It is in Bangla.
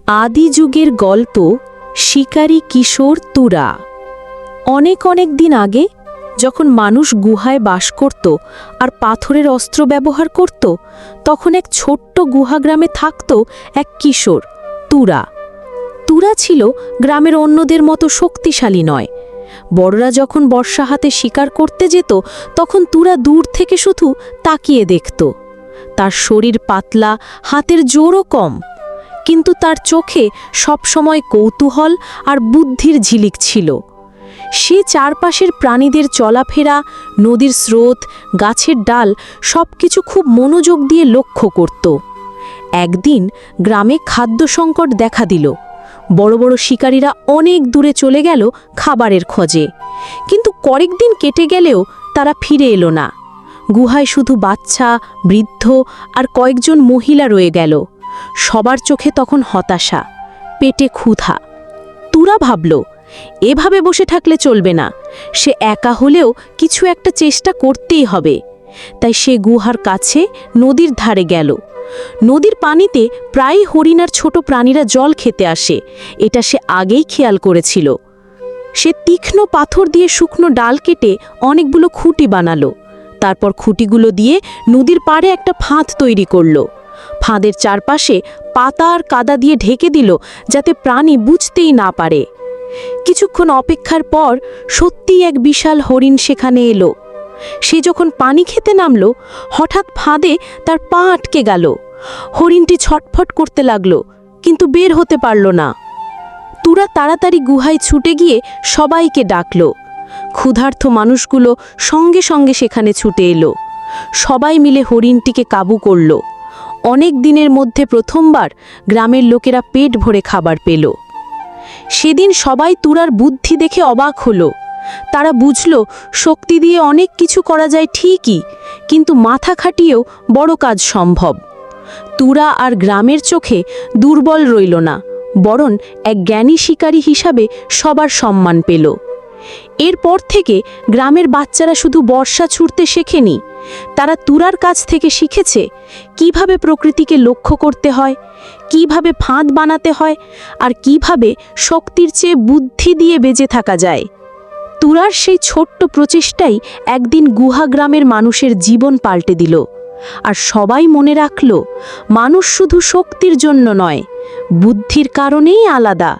আদি যুগের গল্প শিকারী কিশোর তুরা। অনেক অনেক দিন আগে যখন মানুষ গুহায় বাস করত আর পাথরের অস্ত্র ব্যবহার করত, তখন এক ছোট্ট গুহাগ্রামে থাকত এক কিশোর তুরা। তুরা ছিল গ্রামের অন্যদের মতো শক্তিশালী নয়। বড়রা যখন বর্ষা হাতে শিকার করতে যেত, তখন তুরা দূর থেকে শুধু তাকিয়ে দেখত। তার শরীর পাতলা, হাতের জোরও কম, কিন্তু তার চোখে সবসময় কৌতূহল আর বুদ্ধির ঝিলিক ছিল। সে চারপাশের প্রাণীদের চলাফেরা, নদীর স্রোত, গাছের ডাল সবকিছু খুব মনোযোগ দিয়ে লক্ষ্য করত। একদিন গ্রামে খাদ্য সংকট দেখা দিল। বড় বড় শিকারীরা অনেক দূরে চলে গেল খাবারের খোঁজে, কিন্তু কয়েকদিন কেটে গেলেও তারা ফিরে এলো না। গুহায় শুধু বাচ্চা, বৃদ্ধ আর কয়েকজন মহিলা রয়ে গেল। সবার চোখে তখন হতাশা, পেটে ক্ষুধা। তুরা ভাবল, এভাবে বসে থাকলে চলবে না। সে একা হলেও কিছু একটা চেষ্টা করতেই হবে। তাই সে গুহার কাছে নদীর ধারে গেল। নদীর পানিতে প্রায়ই হরিণ আর ছোট প্রাণীরা জল খেতে আসে, এটা সে আগেই খেয়াল করেছিল। সে তীক্ষ্ণ পাথর দিয়ে শুকনো ডাল কেটে অনেকগুলো খুঁটি বানালো। তারপর খুঁটিগুলো দিয়ে নদীর পাড়ে একটা ফাঁদ তৈরি করল। ফাঁদের চারপাশে পাতা আর কাদা দিয়ে ঢেকে দিল, যাতে প্রাণী বুঝতেই না পারে। কিছুক্ষণ অপেক্ষার পর সত্যিই এক বিশাল হরিণ সেখানে এলো। সে যখন পানি খেতে নামল, হঠাৎ ফাঁদে তার পা আটকে গেল। হরিণটি ছটফট করতে লাগলো, কিন্তু বের হতে পারল না। তুরা তাড়াতাড়ি গুহায় ছুটে গিয়ে সবাইকে ডাকল। ক্ষুধার্ত মানুষগুলো সঙ্গে সঙ্গে সেখানে ছুটে এলো। সবাই মিলে হরিণটিকে কাবু করল। অনেক দিনের মধ্যে প্রথমবার গ্রামের লোকেরা পেট ভরে খাবার পেল। সেদিন সবাই তুরার বুদ্ধি দেখে অবাক হলো। তারা বুঝল, শক্তি দিয়ে অনেক কিছু করা যায় ঠিকই, কিন্তু মাথা খাটিয়েও বড় কাজ সম্ভব। তুরা আর গ্রামের চোখে দুর্বল রইল না, বরং এক জ্ঞানী শিকারী হিসাবে সবার সম্মান পেল। এরপর থেকে গ্রামের বাচ্চারা শুধু বর্ষা ছুঁড়তে শেখেনি, তারা তুরার কাছ থেকে শিখেছে কিভাবে প্রকৃতিকে লক্ষ্য করতে হয়, কিভাবে ফাঁদ বানাতে হয়, আর কিভাবে শক্তির চেয়ে বুদ্ধি দিয়ে বেঁচে থাকা যায়। তুরার সেই ছোট্ট প্রচেষ্টাই একদিন গুহা গ্রামের মানুষের জীবন পাল্টে দিল। আর সবাই মনে রাখল, মানুষ শুধু শক্তির জন্য নয়, বুদ্ধির কারণেই আলাদা।